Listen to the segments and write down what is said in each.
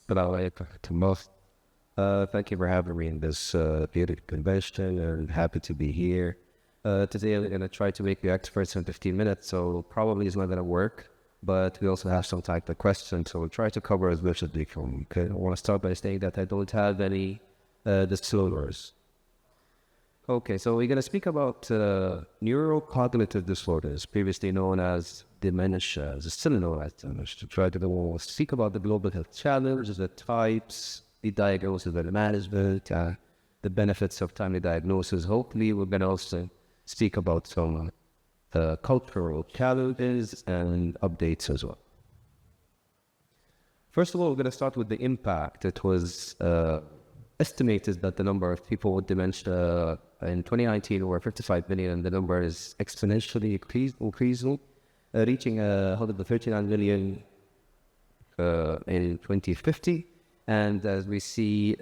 Thank you for having me in this beautiful convention, and happy to be here. Today I'm going to try to make you experts in 15 minutes, so probably it's not going to work, but we also have some type of questions, so we'll try to cover as much as we can. Okay? I want to start by saying that I don't have any disclosures. Okay, so we're going to speak about neurocognitive disorders, previously known as dementia, still known as dementia. To try to speak about the global health challenges, the types, the diagnosis and the management, the benefits of timely diagnosis. Hopefully, we're going to also speak about some cultural challenges and updates as well. First of all, we're going to start with the impact. It was estimated that the number of people with dementia in 2019 were 55 million, and the number is exponentially increasing, reaching 139 million in 2050. And as we see,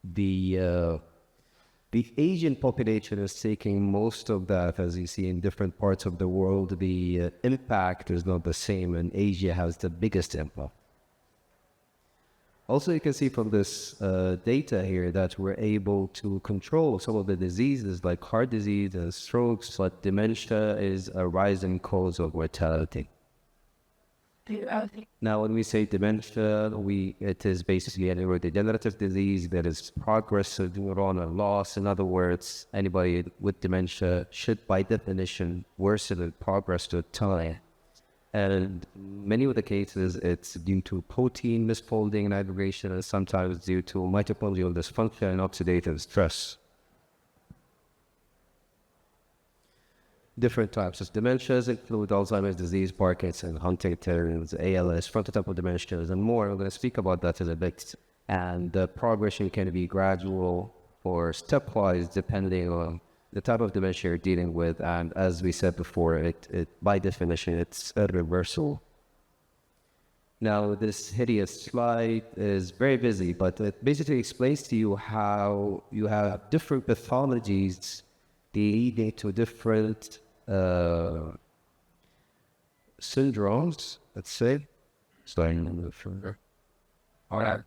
the Asian population is taking most of that. As you see in different parts of the world, the impact is not the same, and Asia has the biggest impact. Also, you can see from this data here that we're able to control some of the diseases like heart disease and strokes, but dementia is a rising cause of mortality. Now, when we say dementia, it is basically a neurodegenerative disease that is progressive neuronal loss. In other words, anybody with dementia should, by definition, worsen in progress with time. And many of the cases, it's due to protein misfolding and aggregation, and sometimes due to mitochondrial dysfunction and oxidative stress. Different types of dementias include Alzheimer's disease, Parkinson's, Huntington's, ALS, frontotemporal dementias, and more. I'm going to speak about that in a bit. And the progression can be gradual or stepwise depending on the type of dementia you're dealing with. And as we said before, it by definition, it's irreversible. Now, this hideous slide is very busy, but it basically explains to you how you have different pathologies leading to different syndromes, let's say. Starting a little further. All right.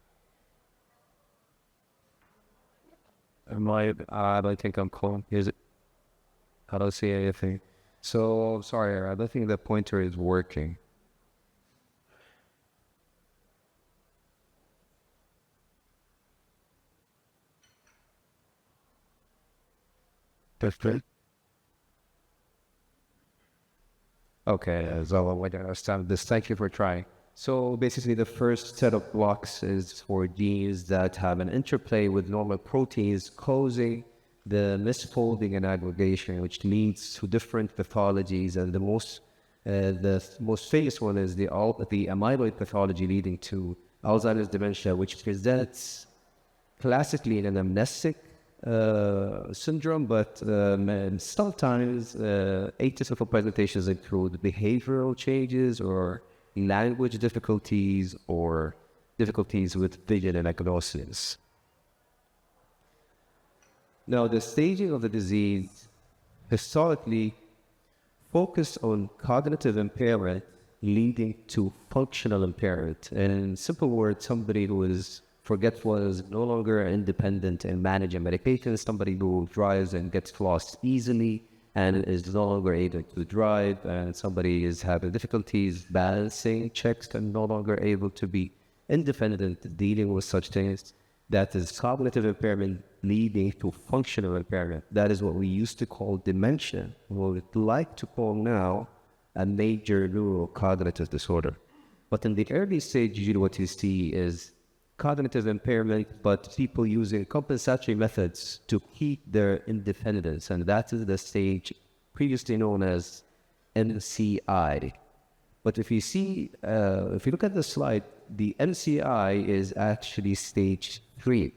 I don't think I'm calling. Is it? I don't see anything. So, sorry, I don't think the pointer is working. Perfect. Okay, so I understand this. Thank you for trying. So basically, the first set of blocks is for genes that have an interplay with normal proteins, causing the misfolding and aggregation, which leads to different pathologies. And the most famous one is the amyloid pathology, leading to Alzheimer's dementia, which presents classically in an amnestic syndrome, but sometimes atypical presentations include behavioral changes or language difficulties or difficulties with vision and agnosis. Now, the staging of the disease historically focused on cognitive impairment leading to functional impairment. And in simple words, somebody who is forgetful is no longer independent in managing medication, somebody who drives and gets lost easily and is no longer able to drive, and somebody is having difficulties balancing checks and no longer able to be independent dealing with such things. That is cognitive impairment leading to functional impairment. That is what we used to call dementia, what we'd like to call now a major neurocognitive disorder. But in the early stage, usually what you see is cognitive impairment, but people using compensatory methods to keep their independence. And that is the stage previously known as MCI. But if you see, if you look at the slide, the MCI is actually stage 3.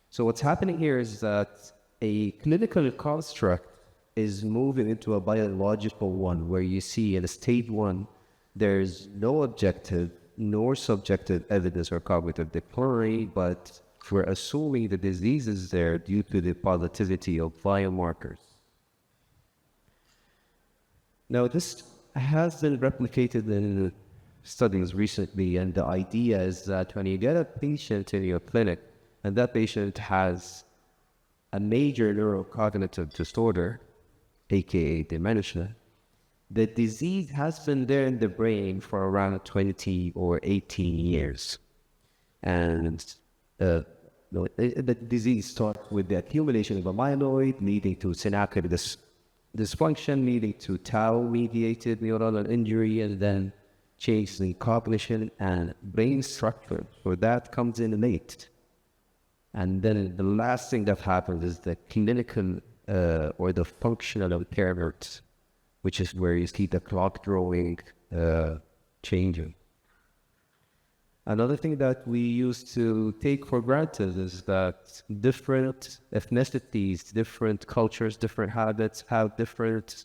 So what's happening here is that a clinical construct is moving into a biological one, where you see in stage 1, there's no objective nor subjective evidence or cognitive decline, but we're assuming the disease is there due to the positivity of biomarkers. Now, this has been replicated in studies recently, and the idea is that when you get a patient in your clinic, and that patient has a major neurocognitive disorder, aka dementia, the disease has been there in the brain for around 20 or 18 years. And the disease starts with the accumulation of amyloid, leading to synaptic dysfunction, leading to tau-mediated neuronal injury, and then changes in cognition and brain structure. So that comes in late. And then the last thing that happens is the clinical or the functional impairment, which is where you see the clock drawing changing. Another thing that we used to take for granted is that different ethnicities, different cultures, different habits have different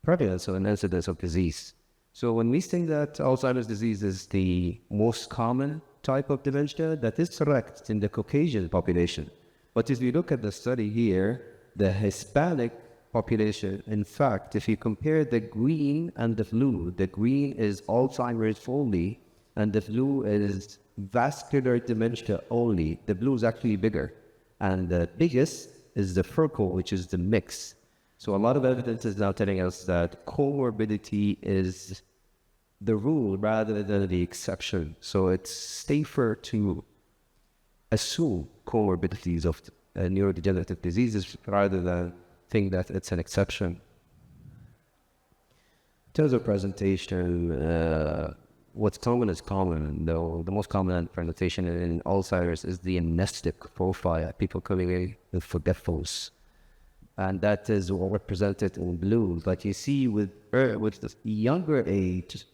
prevalence or incidence of disease. So when we think that Alzheimer's disease is the most common type of dementia, that is correct in the Caucasian population. But if you look at the study here, the Hispanic population, in fact, if you compare the green and the blue, the green is Alzheimer's only, and the blue is vascular dementia only. The blue is actually bigger. And the biggest is the purple, which is the mix. So a lot of evidence is now telling us that comorbidity is the rule rather than the exception. So it's safer to assume comorbidities of neurodegenerative diseases rather than think that it's an exception. In terms of presentation, what's common is common. The most common presentation in Alzheimer's is the amnestic profile, people coming in with forgetfulness. And that is what represented in blue. But you see with the younger age,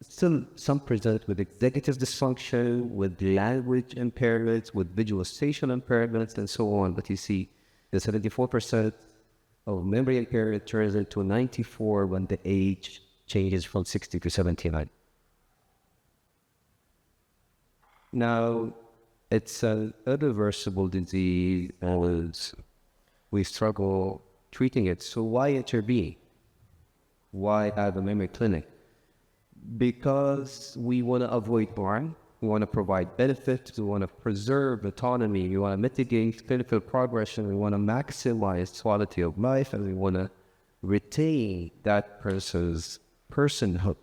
still some present with executive dysfunction, with language impairments, with visual spatial impairments, and so on. But you see the 74% of memory impairment turns into 94 when the age changes from 60 to 79. Now, it's an irreversible disease, and we struggle treating it. So why intervene? Why have a memory clinic? Because we want to avoid harm, we want to provide benefits, we want to preserve autonomy, we want to mitigate clinical progression, we want to maximize quality of life, and we want to retain that person's personhood.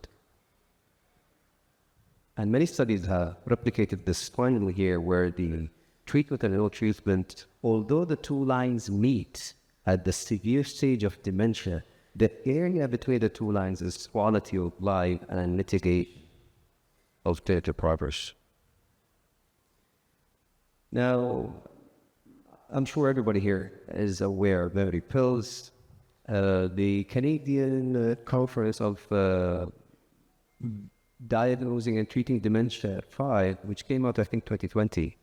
And many studies have replicated this finally here, where the treatment and no treatment, although the two lines meet at the severe stage of dementia, the area between the two lines is quality of life and mitigation of clinical progress. Now, I'm sure everybody here is aware of memory pills. The Canadian Conference of Diagnosing and Treating Dementia 5, which came out, I think, 2020,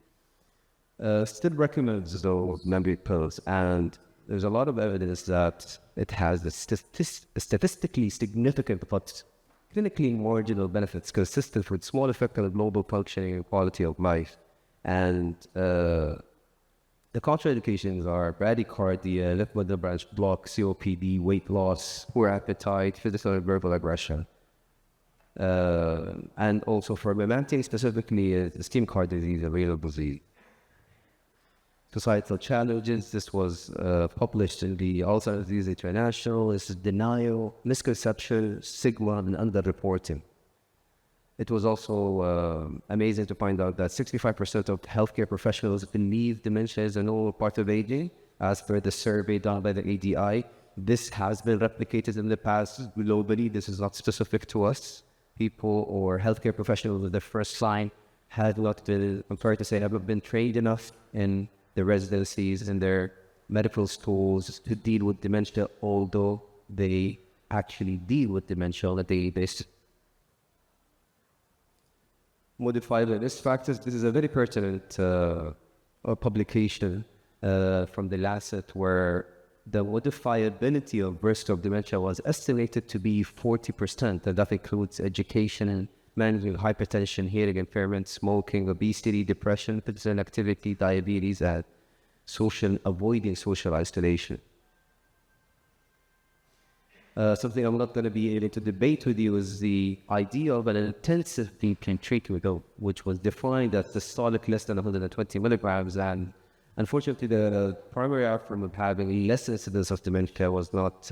still recommends those memory pills, and there's a lot of evidence that it has the statistically significant but clinically marginal benefits consistent with small effect on global functioning and quality of life. And the contraindications are bradycardia, left bundle branch block, COPD, weight loss, poor appetite, physical and verbal aggression. And also for memantine specifically, ischemic heart disease, a renal disease. Societal challenges. This was published in the Alzheimer's Disease International. This is denial, misconception, stigma, and underreporting. It was also amazing to find out that 65% of healthcare professionals believe dementia is a normal part of aging, as per the survey done by the ADI. This has been replicated in the past globally. This is not specific to us. People or healthcare professionals with the first line have not been, I'm sorry to say, haven't been trained enough in the residencies and their medical schools to deal with dementia, although they actually deal with dementia on a daily basis. Modifiable risk factors. This is a very pertinent publication from the Lancet, where the modifiability of risk of dementia was estimated to be 40%, and that includes education and managing hypertension, hearing impairment, smoking, obesity, depression, physical inactivity, diabetes, and avoiding social isolation. Something I'm not going to be able to debate with you is the idea of an intensive deep treatment, which was defined as systolic less than 120 milligrams. And unfortunately, the primary outcome of having less incidence of dementia was not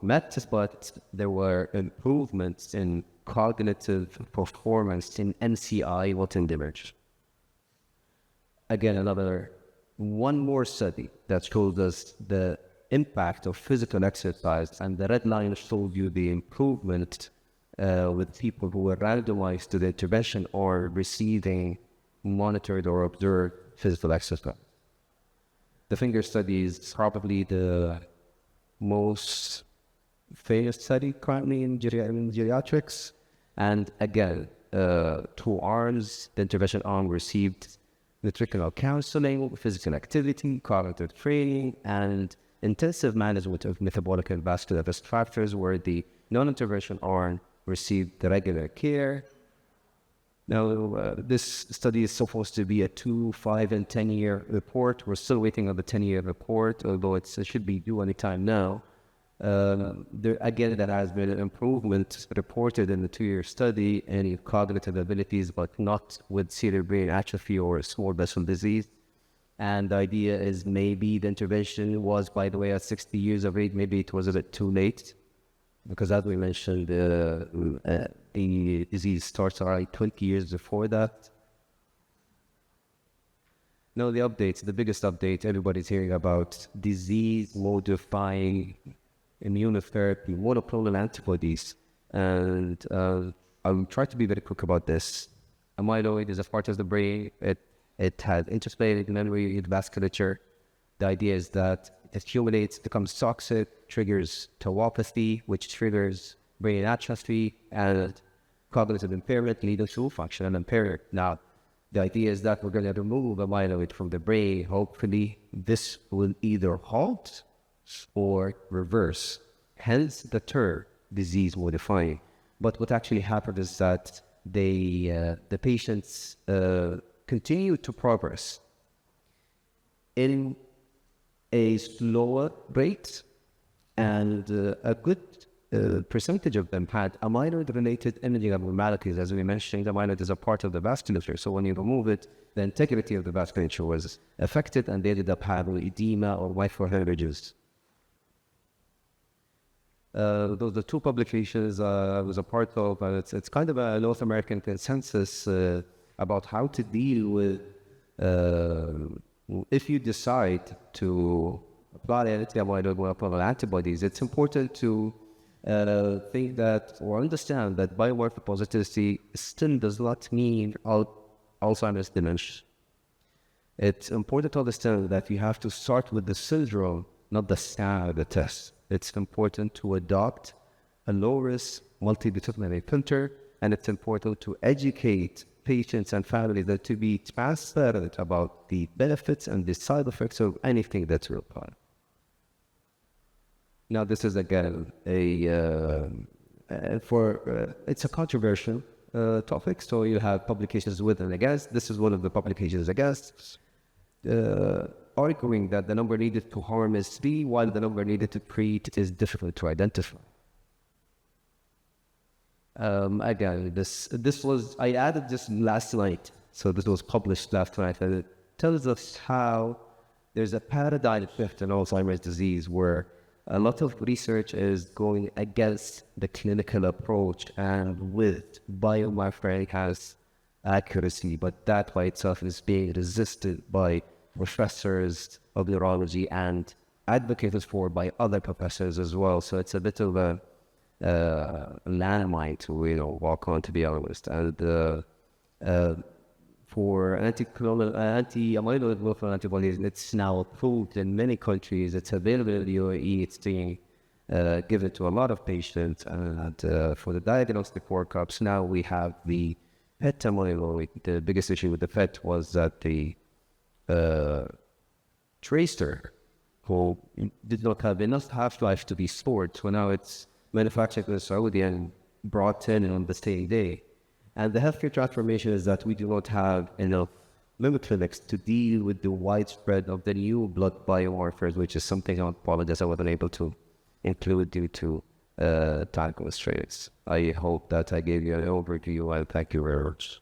met, but there were improvements in cognitive performance in NCI, what in dementia. Again, one more study that shows us the impact of physical exercise, and the red line shows you the improvement with people who were randomized to the intervention or receiving monitored or observed physical exercise. The finger study is probably the most famous study currently in geriatrics, and again, 2 arms. The intervention arm received nutritional counseling, physical activity, cognitive training, and intensive management of metabolic and vascular risk factors, where the non-intervention arm received the regular care. Now, this study is supposed to be a 2, 5, and 10-year report. We're still waiting on the 10-year report, although it should be due anytime now. Again, there has been an improvement reported in the 2-year study in cognitive abilities, but not with cerebral brain atrophy or small vessel disease. And the idea is maybe the intervention was, by the way, at 60 years of age. Maybe it was a bit too late, because as we mentioned, the disease starts around 20 years before that. Now the biggest update everybody's hearing about: disease-modifying immunotherapy, monoclonal antibodies. And I'll try to be very quick about this. Amyloid is a part of the brain. It has interplay in memory and vasculature. The idea is that it accumulates, becomes toxic, triggers tauopathy, which triggers brain atrophy and cognitive impairment, leading to functional impairment. Now, the idea is that we're going to remove amyloid from the brain. Hopefully, this will either halt or reverse, hence the term disease modifying. But what actually happened is that the patients continue to progress in a slower rate, and a good percentage of them had amyloid-related imaging abnormalities. As we mentioned, amyloid is a part of the vasculature, so when you remove it, the integrity of the vasculature was affected, and they ended up having edema or microhemorrhages. Those are the 2 publications I was a part of. It's kind of a North American consensus about how to deal with if you decide to apply anti-amyloid monoclonal antibodies. It's important to think that, or understand that, biomarker positivity still does not mean Alzheimer's dementia. It's important to understand that you have to start with the syndrome, not the standard of the test. It's important to adopt a low-risk multidisciplinary filter, and it's important to educate patients and families that to be transparent about the benefits and the side effects of anything that's required. Now, this is again it's a controversial topic, so you have publications with and against. This is one of the publications against, arguing that the number needed to harm is 3, while the number needed to treat is difficult to identify. Again, I added this last night, so this was published last night, and it tells us how there's a paradigm shift in Alzheimer's disease, where a lot of research is going against the clinical approach and with biomarker has accuracy, but that by itself is being resisted by professors of neurology and advocated for by other professors as well. So it's a bit of a landmine to walk on, to be honest. And for anti-amyloid monoclonal antibodies, it's now approved in many countries. It's available in the UAE. It's being given to a lot of patients. And for the diagnostic workups, now we have the PET amyloid. The biggest issue with the PET was that the tracer, who did not have enough half-life to be stored, so now it's manufactured in Saudi and brought in on the same day. And the healthcare transformation is that we do not have enough liver clinics to deal with the widespread of the new blood biomarkers, which is something I apologize I wasn't able to include due to time constraints. I hope that I gave you an overview, and thank you very much.